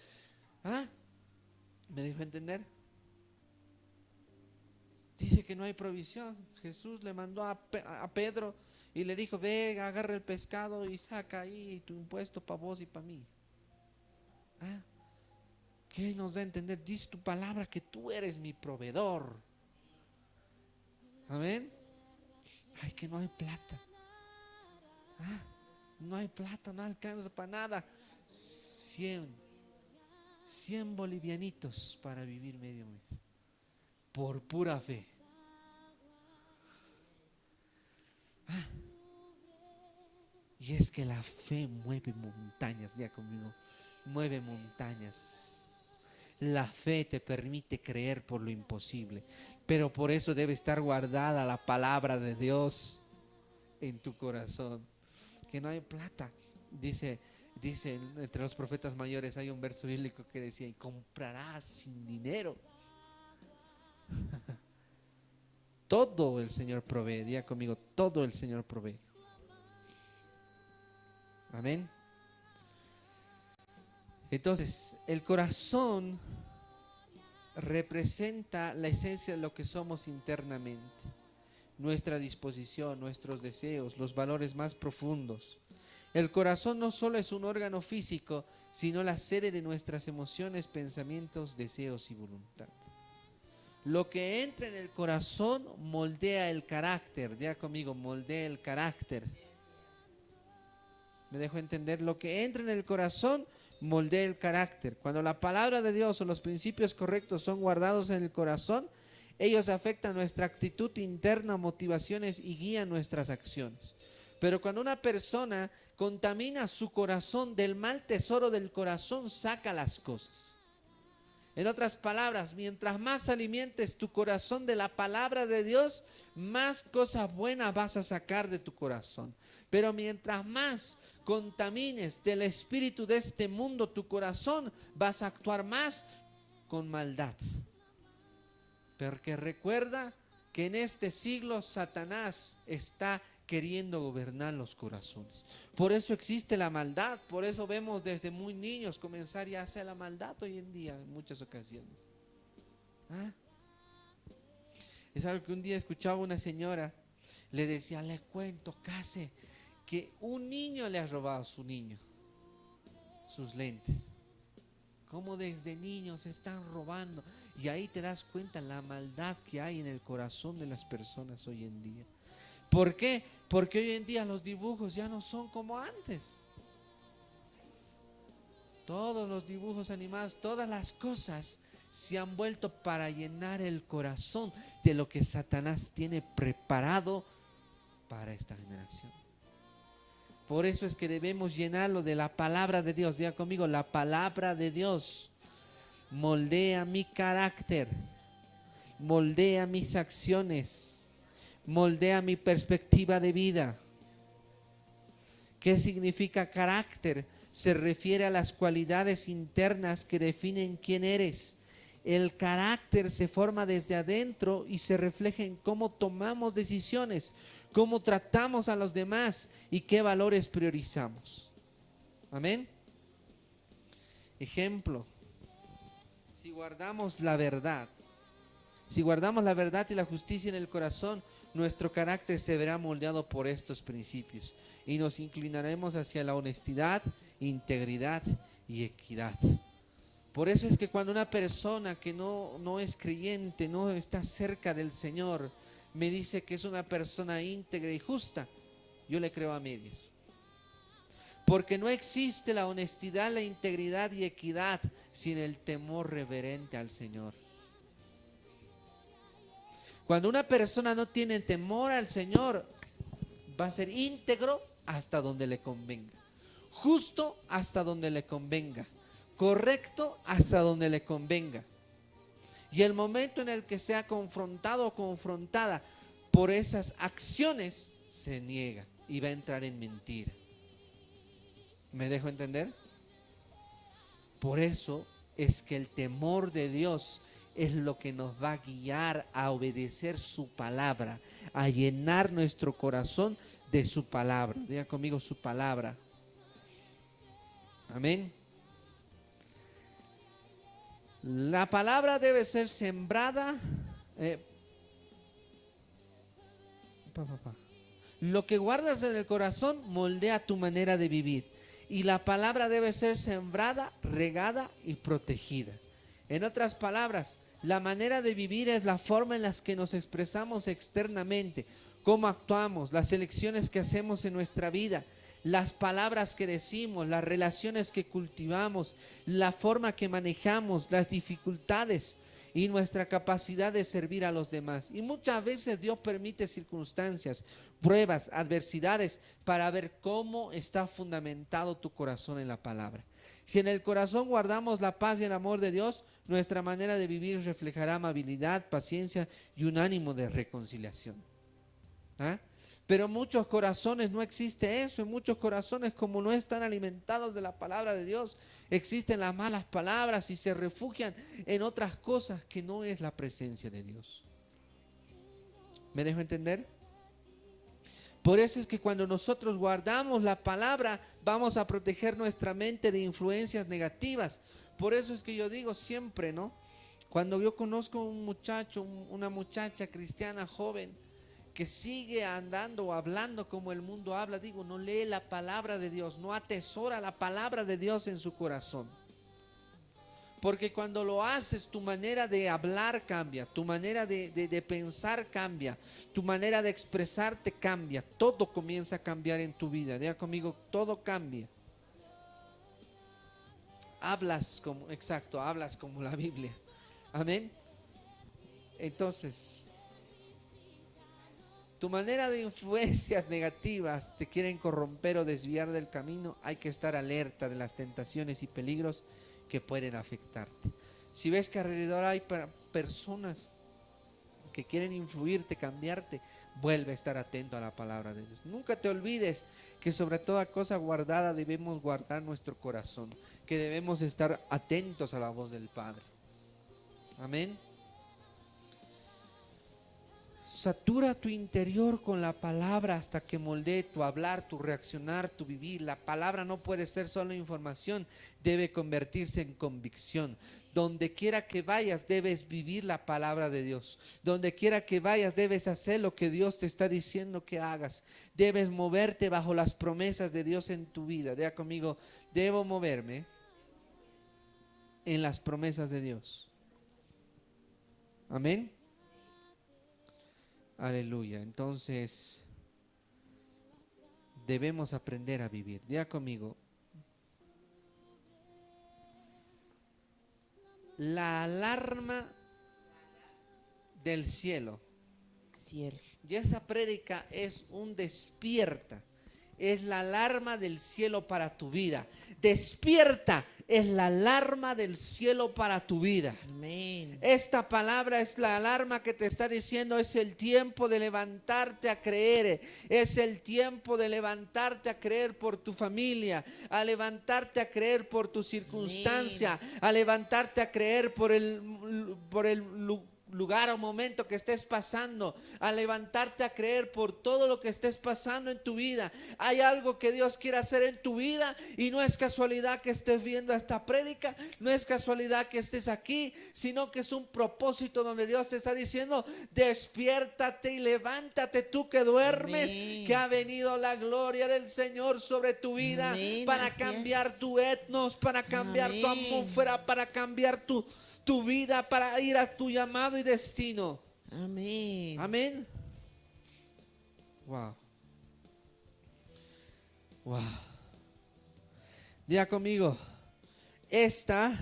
¿Me dejo entender? Dice que no hay provisión. Jesús le mandó a Pedro y le dijo, ve, agarra el pescado y saca ahí tu impuesto para vos y para mí. ¿Qué nos da a entender? Dice tu palabra que tú eres mi proveedor. Amén. Ay, que no hay plata. No hay plata, no alcanza para nada. 100 bolivianitos para vivir medio mes. Por pura fe. Y es que la fe mueve montañas, ya conmigo, mueve montañas. La fe te permite creer por lo imposible, pero por eso debe estar guardada la palabra de Dios en tu corazón. Que no hay plata, dice entre los profetas mayores hay un verso bíblico que decía, y comprarás sin dinero. Todo el Señor provee, diga conmigo, todo el Señor provee. Amén. Entonces, el corazón representa la esencia de lo que somos internamente, nuestra disposición, nuestros deseos, los valores más profundos. El corazón no solo es un órgano físico, sino la sede de nuestras emociones, pensamientos, deseos y voluntad. Lo que entra en el corazón moldea el carácter. Diga conmigo, moldea el carácter. ¿Me dejo entender? Lo que entra en el corazón moldea el carácter. Cuando la palabra de Dios o los principios correctos son guardados en el corazón, ellos afectan nuestra actitud interna, motivaciones y guían nuestras acciones. Pero cuando una persona contamina su corazón, del mal tesoro del corazón saca las cosas. En otras palabras, mientras más alimentes tu corazón de la palabra de Dios, más cosas buenas vas a sacar de tu corazón. Pero mientras más contamines del espíritu de este mundo tu corazón, vas a actuar más con maldad. Porque recuerda que en este siglo Satanás está queriendo gobernar los corazones. Por eso existe la maldad, por eso vemos desde muy niños comenzar ya a hacer la maldad hoy en día en muchas ocasiones. ¿Ah? Es algo que un día escuchaba una señora, le decía, le cuento casi que un niño le ha robado a su niño sus lentes. Cómo desde niños se están robando. Y ahí te das cuenta la maldad que hay en el corazón de las personas hoy en día. ¿Por qué? Porque hoy en día los dibujos ya no son como antes. Todos los dibujos animados, todas las cosas se han vuelto para llenar el corazón de lo que Satanás tiene preparado para esta generación. Por eso es que debemos llenarlo de la palabra de Dios. Diga conmigo, la palabra de Dios moldea mi carácter, moldea mis acciones, moldea mi perspectiva de vida. ¿Qué significa carácter? Se refiere a las cualidades internas que definen quién eres. El carácter se forma desde adentro y se refleja en cómo tomamos decisiones, cómo tratamos a los demás y qué valores priorizamos. Amén. Ejemplo, si guardamos la verdad y la justicia en el corazón, nuestro carácter se verá moldeado por estos principios y nos inclinaremos hacia la honestidad, integridad y equidad. Por eso es que cuando una persona que no es creyente, no está cerca del Señor, me dice que es una persona íntegra y justa, yo le creo a medias. Porque no existe la honestidad, la integridad y equidad sin el temor reverente al Señor. Cuando una persona no tiene temor al Señor, va a ser íntegro hasta donde le convenga, justo hasta donde le convenga, correcto hasta donde le convenga. Y el momento en el que sea confrontado o confrontada por esas acciones, se niega y va a entrar en mentira. ¿Me dejo entender? Por eso es que el temor de Dios es lo que nos va a guiar a obedecer su palabra, a llenar nuestro corazón de su palabra. Diga conmigo, su palabra. Amén. La palabra debe ser sembrada. Lo que guardas en el corazón moldea tu manera de vivir. Y la palabra debe ser sembrada, regada y protegida. En otras palabras, la manera de vivir es la forma en la que nos expresamos externamente, cómo actuamos, las elecciones que hacemos en nuestra vida, las palabras que decimos, las relaciones que cultivamos, la forma que manejamos, las dificultades y nuestra capacidad de servir a los demás. Y muchas veces Dios permite circunstancias, pruebas, adversidades para ver cómo está fundamentado tu corazón en la palabra. Si en el corazón guardamos la paz y el amor de Dios, nuestra manera de vivir reflejará amabilidad, paciencia y un ánimo de reconciliación. ¿Ah? Pero en muchos corazones no existe eso. En muchos corazones, como no están alimentados de la palabra de Dios, existen las malas palabras y se refugian en otras cosas que no es la presencia de Dios. ¿Me dejo entender? Por eso es que cuando nosotros guardamos la palabra, vamos a proteger nuestra mente de influencias negativas. Por eso es que yo digo siempre, ¿no? Cuando yo conozco un muchacho, una muchacha cristiana joven, que sigue andando o hablando como el mundo habla, digo, no lee la palabra de Dios, no atesora la palabra de Dios en su corazón. Porque cuando lo haces, tu manera de hablar cambia, tu manera de pensar cambia, tu manera de expresarte cambia, todo comienza a cambiar en tu vida. Diga conmigo, todo cambia. Hablas como la Biblia. Amén. Entonces, tu manera de influencias negativas te quieren corromper o desviar del camino, hay que estar alerta de las tentaciones y peligros que pueden afectarte. Si ves que alrededor hay personas que quieren influirte, cambiarte, vuelve a estar atento a la palabra de Dios. Nunca te olvides que sobre toda cosa guardada debemos guardar nuestro corazón, que debemos estar atentos a la voz del Padre. Amén. Satura tu interior con la palabra hasta que moldee tu hablar, tu reaccionar, tu vivir. La palabra no puede ser solo información, debe convertirse en convicción. Donde quiera que vayas debes vivir la palabra de Dios. Donde quiera que vayas debes hacer lo que Dios te está diciendo que hagas. Debes moverte bajo las promesas de Dios en tu vida. Diga conmigo, debo moverme en las promesas de Dios. Amén. Aleluya. Entonces, debemos aprender a vivir. Diga conmigo, la alarma del cielo. Cielo. Y esta prédica es un despierta. Es la alarma del cielo para tu vida. Despierta es la alarma del cielo para tu vida. Amén. Esta palabra es la alarma que te está diciendo: es el tiempo de levantarte a creer. Es el tiempo de levantarte a creer por tu familia, a levantarte a creer por tu circunstancia, a levantarte a creer por el lugar o momento que estés pasando, a levantarte a creer por todo lo que estés pasando en tu vida. Hay algo que Dios quiere hacer en tu vida y no es casualidad que estés viendo esta prédica, no es casualidad que estés aquí, sino que es un propósito donde Dios te está diciendo: despiértate y levántate tú que duermes. Amén. Que ha venido la gloria del Señor sobre tu vida. Amén. Para cambiar tu etnos, para cambiar tu atmósfera, para cambiar tu vida, para ir a tu llamado y destino. Amén. Amén. Wow. Wow. Diga conmigo, esta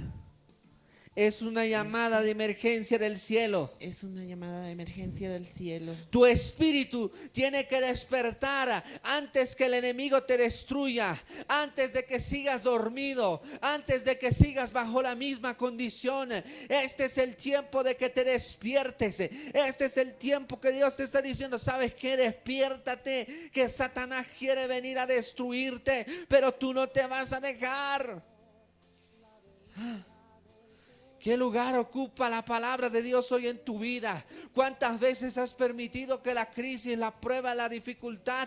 es una llamada de emergencia del cielo. Es una llamada de emergencia del cielo. Tu espíritu tiene que despertar antes que el enemigo te destruya, antes de que sigas dormido, antes de que sigas bajo la misma condición. Este es el tiempo de que te despiertes. Este es el tiempo que Dios te está diciendo: ¿sabes qué? Despiértate, que Satanás quiere venir a destruirte, pero tú no te vas a dejar. ¿Qué lugar ocupa la palabra de Dios hoy en tu vida? ¿Cuántas veces has permitido que la crisis, la prueba, la dificultad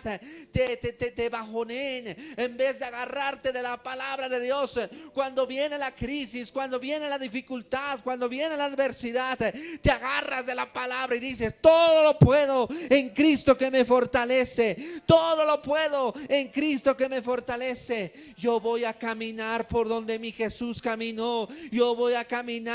te bajoneen en vez de agarrarte de la palabra de Dios? Cuando viene la crisis, cuando viene la dificultad, cuando viene la adversidad, te agarras de la palabra y dices: todo lo puedo en Cristo que me fortalece. Todo lo puedo en Cristo que me fortalece. Yo voy a caminar por donde mi Jesús caminó. Yo voy a caminar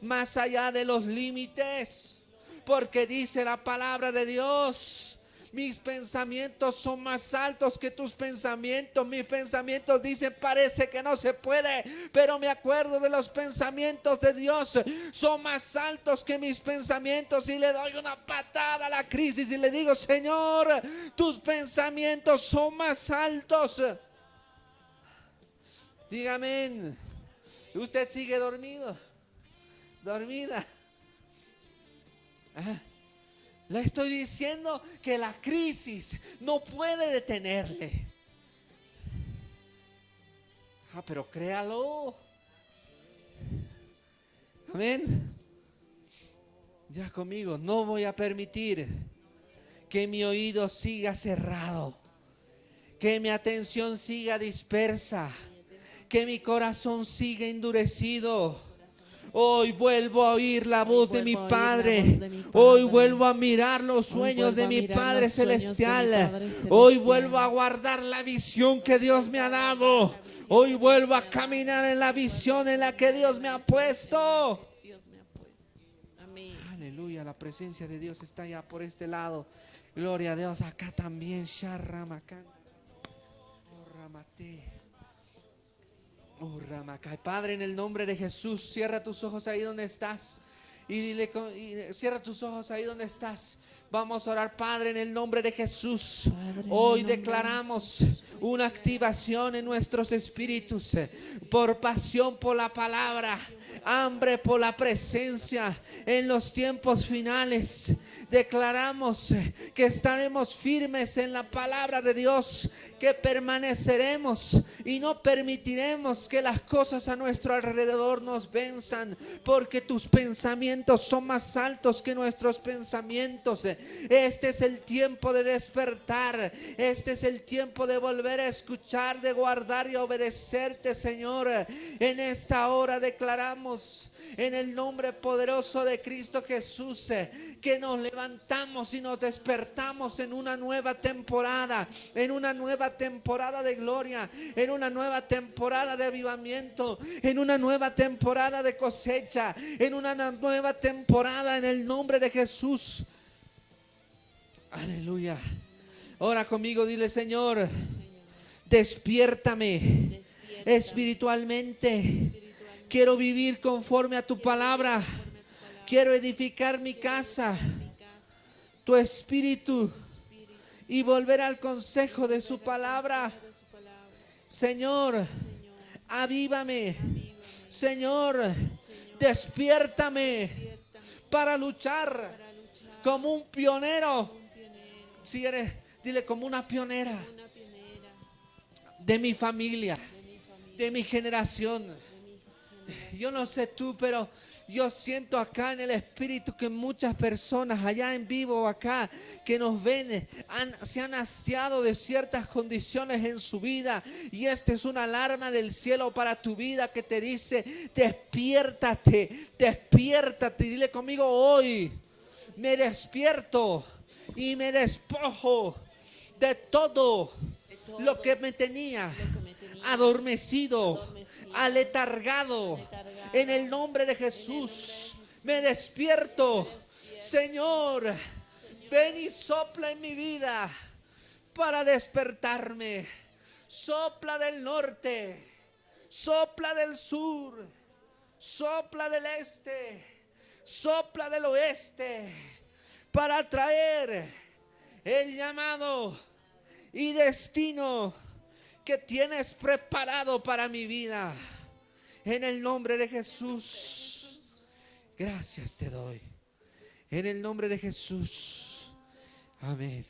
más allá de los límites, porque dice la palabra de Dios: mis pensamientos son más altos que tus pensamientos. Mis pensamientos dicen: parece que no se puede, pero me acuerdo de los pensamientos de Dios, son más altos que mis pensamientos, y le doy una patada a la crisis y le digo: Señor, tus pensamientos son más altos. Dígame, usted sigue dormido, dormida. Le estoy diciendo que la crisis no puede detenerle. Pero créalo. Amén. Ya conmigo, no voy a permitir que mi oído siga cerrado, que mi atención siga dispersa, que mi corazón siga endurecido. Hoy vuelvo a oír la voz de mi Padre. Hoy vuelvo a mirar los sueños de mi Padre Celestial. Hoy vuelvo a guardar la visión que Dios me ha dado. Hoy vuelvo a caminar en la visión en la que Dios me ha puesto. Amén. Aleluya, la presencia de Dios está ya por este lado. Gloria a Dios, acá también. Sharramacan. Oh, Ramate. Oh, Ramacay. Padre, en el nombre de Jesús, cierra tus ojos ahí donde estás y dile, cierra tus ojos ahí donde estás. Vamos a orar. Padre, en el nombre de Jesús, hoy declaramos una activación en nuestros espíritus por pasión por la palabra, hambre por la presencia en los tiempos finales. Declaramos que estaremos firmes en la palabra de Dios, que permaneceremos y no permitiremos que las cosas a nuestro alrededor nos venzan, porque tus pensamientos pensamientos son más altos que nuestros pensamientos. Este es el tiempo de despertar. Este es el tiempo de volver a escuchar, de guardar y obedecerte, Señor. En esta hora declaramos en el nombre poderoso de Cristo Jesús que nos levantamos y nos despertamos en una nueva temporada, en una nueva temporada de gloria, en una nueva temporada de avivamiento, en una nueva temporada de cosecha, en una nueva temporada en el nombre de Jesús. Aleluya. Ora conmigo, dile: Señor, despiértame espiritualmente. Quiero vivir conforme a tu palabra. Quiero edificar mi casa, tu espíritu, y volver al consejo de su palabra. Señor, avívame. Señor, despiértame para luchar como un pionero. Si eres, dile: como una pionera de mi familia, de mi generación. Yo no sé tú, pero yo siento acá en el espíritu que muchas personas allá en vivo acá que nos ven se han hastiado de ciertas condiciones en su vida, y esta es una alarma del cielo para tu vida que te dice: despiértate, despiértate. Dile conmigo: hoy me despierto y me despojo de todo lo que me tenía adormecido, aletargado. En el nombre de Jesús me despierto. Señor, ven y sopla en mi vida para despertarme. Sopla del norte, sopla del sur, sopla del este, sopla del oeste, para traer el llamado y destino que tienes preparado para mi vida. En el nombre de Jesús, gracias te doy. En el nombre de Jesús. Amén.